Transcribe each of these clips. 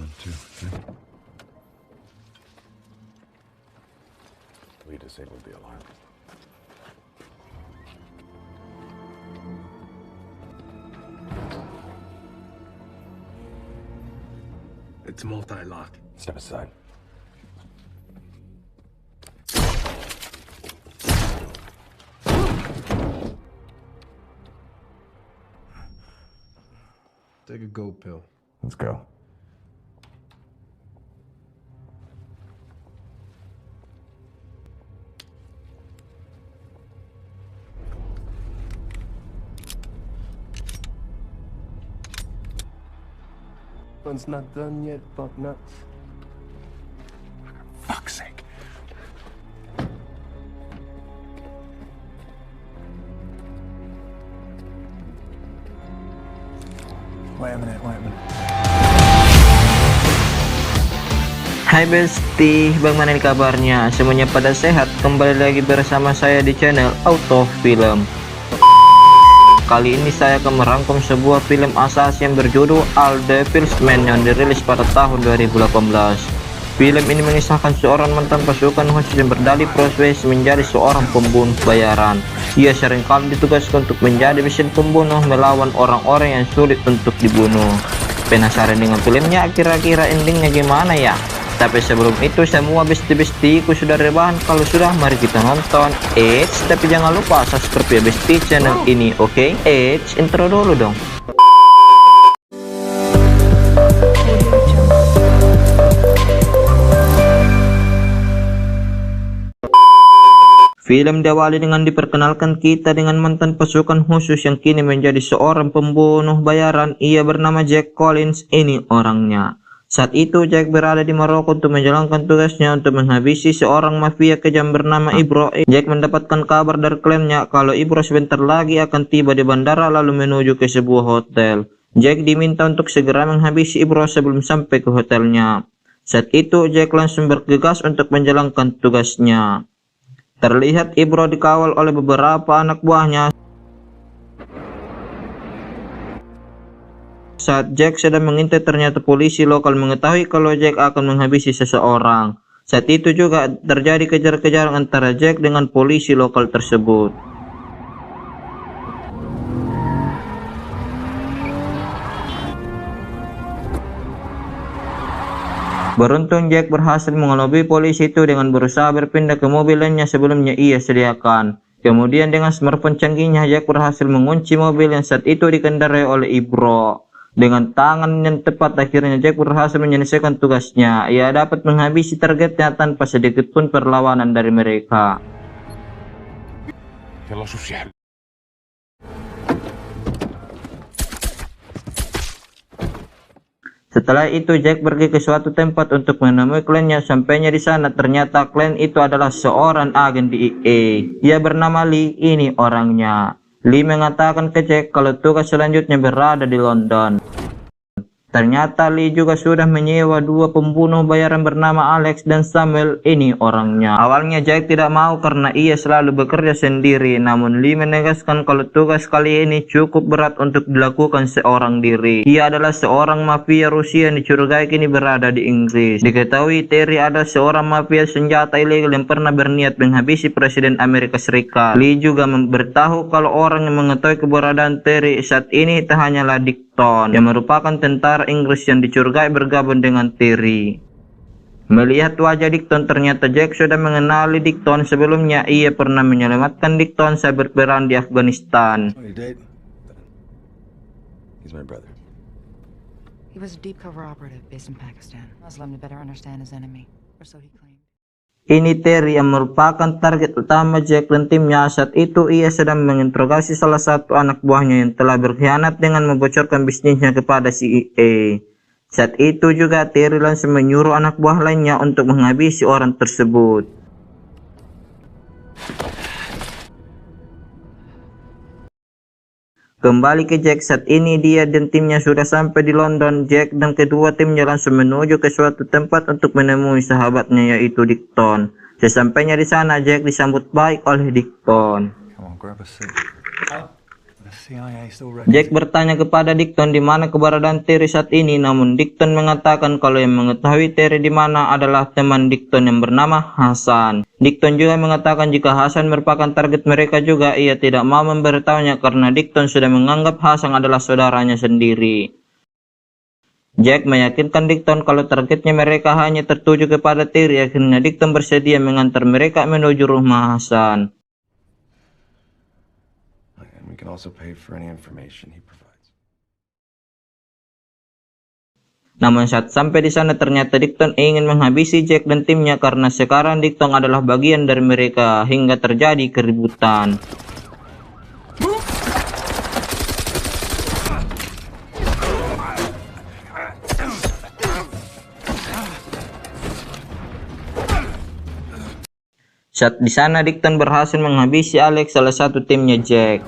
around too. Okay? We disabled the alarm. It's multi-lock. Step aside. Take a go pill. Let's go. One's not done yet, fuck nuts. Fuck's sake. Wait a minute. Hai Besti, bagaimana nih kabarnya? Semuanya pada sehat? Kembali lagi bersama saya di channel Auto Film. Kali ini saya akan merangkum sebuah film asas yang berjudul All the Pilsmen yang dirilis pada tahun 2018. Film ini mengisahkan seorang mantan pasukan khusus yang berdalih proses menjadi seorang pembunuh bayaran. Ia seringkali ditugaskan untuk menjadi mesin pembunuh melawan orang-orang yang sulit untuk dibunuh. Penasaran dengan filmnya? Kira-kira endingnya gimana ya? Tapi sebelum itu semua besti-bestiku sudah rebahan. Kalau sudah, mari kita nonton. Tapi jangan lupa subscribe ya besti channel ini, oke? Intro dulu dong. Film diawali dengan diperkenalkan kita dengan mantan pasukan khusus yang kini menjadi seorang pembunuh bayaran. Ia bernama Jack Collins, ini orangnya. Saat itu Jack berada di Maroko untuk menjalankan tugasnya untuk menghabisi seorang mafia kejam bernama Ibro. Jack mendapatkan kabar dari kliennya kalau Ibro sebentar lagi akan tiba di bandara lalu menuju ke sebuah hotel. Jack diminta untuk segera menghabisi Ibro sebelum sampai ke hotelnya. Saat itu Jack langsung bergegas untuk menjalankan tugasnya. Terlihat Ibro dikawal oleh beberapa anak buahnya. Saat Jack sedang mengintai, ternyata polisi lokal mengetahui kalau Jack akan menghabisi seseorang. Saat itu juga terjadi kejar-kejaran antara Jack dengan polisi lokal tersebut. Beruntung Jack berhasil mengelabui polisi itu dengan berusaha berpindah ke mobil lainnya sebelumnya ia sediakan. Kemudian dengan smartphone canggihnya Jack berhasil mengunci mobil yang saat itu dikendarai oleh Ibro. Dengan tangan yang tepat akhirnya Jack berhasil menyelesaikan tugasnya. Ia dapat menghabisi targetnya tanpa sedikit pun perlawanan dari mereka. Setelah itu Jack pergi ke suatu tempat untuk menemui kliennya. Sampainya di sana ternyata klien itu adalah seorang agen DEA. Ia bernama Lee, ini orangnya. Lee mengatakan ke Jack kalau tugas selanjutnya berada di London. Ternyata Lee juga sudah menyewa dua pembunuh bayaran bernama Alex dan Samuel, ini orangnya. Awalnya Jack tidak mau karena ia selalu bekerja sendiri, namun Lee menegaskan kalau tugas kali ini cukup berat untuk dilakukan seorang diri. Ia adalah seorang mafia Rusia yang dicurigai kini berada di Inggris. Diketahui Terry adalah seorang mafia senjata ilegal yang pernah berniat menghabisi Presiden Amerika Serikat. Lee juga memberitahu kalau orang yang mengetahui keberadaan Terry saat ini tak hanyalah Dick yang merupakan tentara Inggris yang dicurigai bergabung dengan Terry. Melihat wajah Dickton, ternyata Jack sudah mengenali Dickton sebelumnya. Ia pernah menyelamatkan Dickton saat berperang di Afghanistan. He's my brother. He was a deep cover operative based in Pakistan. Muslim to better understand his enemy, or so he claimed. Ini Terry yang merupakan target utama Jack dan timnya. Saat itu ia sedang menginterogasi salah satu anak buahnya yang telah berkhianat dengan membocorkan bisnisnya kepada CIA. Saat itu juga Terry langsung menyuruh anak buah lainnya untuk menghabisi orang tersebut. Kembali ke Jack, saat ini dia dan timnya sudah sampai di London. Jack dan kedua timnya langsung menuju ke suatu tempat untuk menemui sahabatnya yaitu Dickton. Sesampainya di sana Jack disambut baik oleh Dickton. Come on, grab a seat. CIA still Jack bertanya kepada Dickton di mana keberadaan Terry saat ini, namun Dickton mengatakan kalau yang mengetahui Terry di mana adalah teman Dickton yang bernama Hasan. Dickton juga mengatakan jika Hasan merupakan target mereka juga, ia tidak mau memberitahunya karena Dickton sudah menganggap Hasan adalah saudaranya sendiri. Jack meyakinkan Dickton kalau targetnya mereka hanya tertuju kepada Terry. Akhirnya Dickton bersedia mengantar mereka menuju rumah Hasan. And we can also pay for any information he provides. Namun saat sampai di sana ternyata Dickton ingin menghabisi Jack dan timnya karena sekarang Dickton adalah bagian dari mereka hingga terjadi keributan. Saat di sana Dickton berhasil menghabisi Alex, salah satu timnya Jack.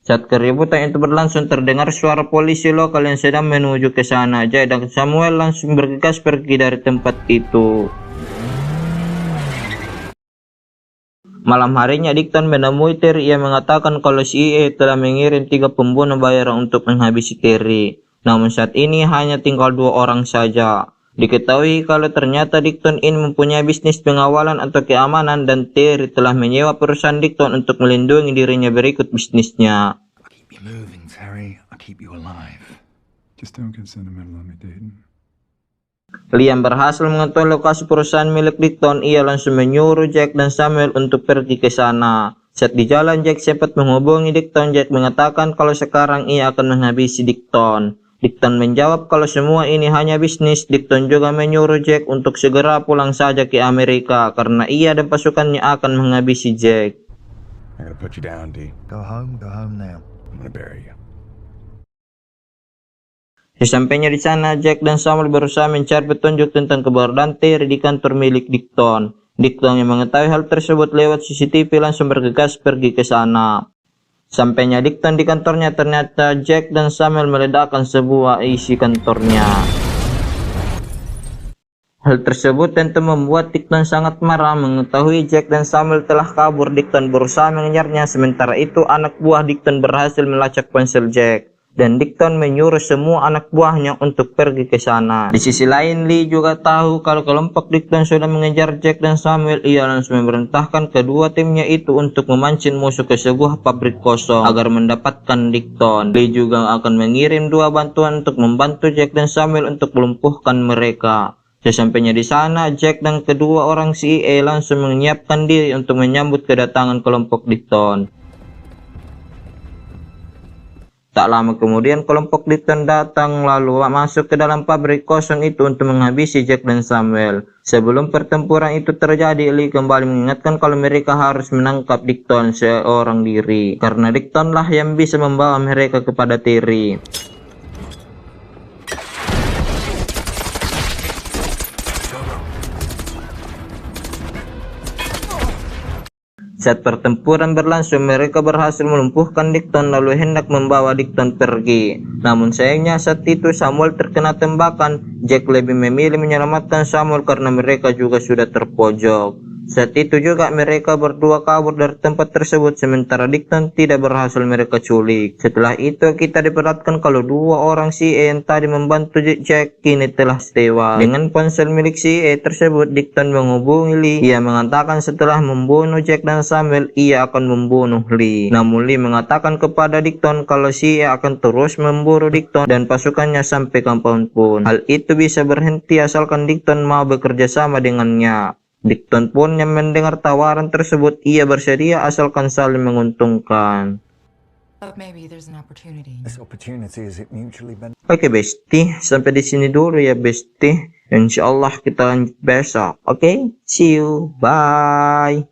Saat keributan itu berlangsung terdengar suara polisi lokal yang sedang menuju ke sana. Jack dan Samuel langsung bergegas pergi dari tempat itu. Malam harinya Dickton menemui Terry. Ia mengatakan kalau CIA telah mengirim 3 pembunuh bayaran untuk menghabisi Terry. Namun saat ini hanya tinggal 2 orang saja. Diketahui kalau ternyata Dickton ini mempunyai bisnis pengawalan atau keamanan dan Terry telah menyewa perusahaan Dickton untuk melindungi dirinya berikut bisnisnya. I'll keep you moving, Terry. I'll keep you alive. Just don't get sentimental on me, Dayton. Liam berhasil mengetahui lokasi perusahaan milik Dickton. Ia langsung menyuruh Jack dan Samuel untuk pergi ke sana. Saat di jalan Jack sempat menghubungi Dickton. Jack mengatakan kalau sekarang ia akan menghabisi Dickton. Dickton menjawab kalau semua ini hanya bisnis. Dickton juga menyuruh Jack untuk segera pulang saja ke Amerika karena ia dan pasukannya akan menghabisi Jack. I'm gonna put you down, D. Go home now. I'm gonna bury you. Sesampainya di sana, Jack dan Samuel berusaha mencari petunjuk tentang keberadaan Terry di kantor milik Dickton. Dickton yang mengetahui hal tersebut lewat CCTV langsung bergegas pergi ke sana. Sampainya Dickton di kantornya, ternyata Jack dan Samuel meledakkan sebuah isi kantornya. Hal tersebut tentu membuat Dickton sangat marah. Mengetahui Jack dan Samuel telah kabur, Dickton berusaha mengejarnya. Sementara itu anak buah Dickton berhasil melacak ponsel Jack. Dan Dickton menyuruh semua anak buahnya untuk pergi ke sana. Di sisi lain, Lee juga tahu kalau kelompok Dickton sudah mengejar Jack dan Samuel. Ia langsung memerintahkan kedua timnya itu untuk memancing musuh ke sebuah pabrik kosong agar mendapatkan Dickton. Lee juga akan mengirim 2 bantuan untuk membantu Jack dan Samuel untuk melumpuhkan mereka. Sesampainya di sana, Jack dan kedua orang CIA langsung menyiapkan diri untuk menyambut kedatangan kelompok Dickton. Tak lama kemudian kelompok Dickton datang lalu masuk ke dalam pabrik kosong itu untuk menghabisi Jack dan Samuel. Sebelum pertempuran itu terjadi, Lee kembali mengingatkan kalau mereka harus menangkap Dickton seorang diri. Karena Dickton lah yang bisa membawa mereka kepada Terry. Saat pertempuran berlangsung, mereka berhasil melumpuhkan Dickton lalu hendak membawa Dickton pergi. Namun sayangnya saat itu Samuel terkena tembakan. Jack lebih memilih menyelamatkan Samuel karena mereka juga sudah terpojok. Saat itu juga mereka berdua kabur dari tempat tersebut sementara Dickton tidak berhasil mereka culik. Setelah itu kita diperlihatkan kalau 2 orang CIA yang tadi membantu Jack kini telah tewas. Dengan ponsel milik CIA tersebut, Dickton menghubungi Lee. Ia mengatakan setelah membunuh Jack dan Samuel, ia akan membunuh Lee. Namun Lee mengatakan kepada Dickton kalau CIA akan terus memburu Dickton dan pasukannya sampai kapanpun. Hal itu bisa berhenti asalkan Dickton mau bekerja sama dengannya. Dickton pun yang mendengar tawaran tersebut, ia bersedia asalkan saling menguntungkan. But maybe there's an opportunity. This opportunity is it mutually beneficial? Oke bestie, sampai di sini dulu ya bestie. Insyaallah kita lanjut besok. Oke, see you, bye.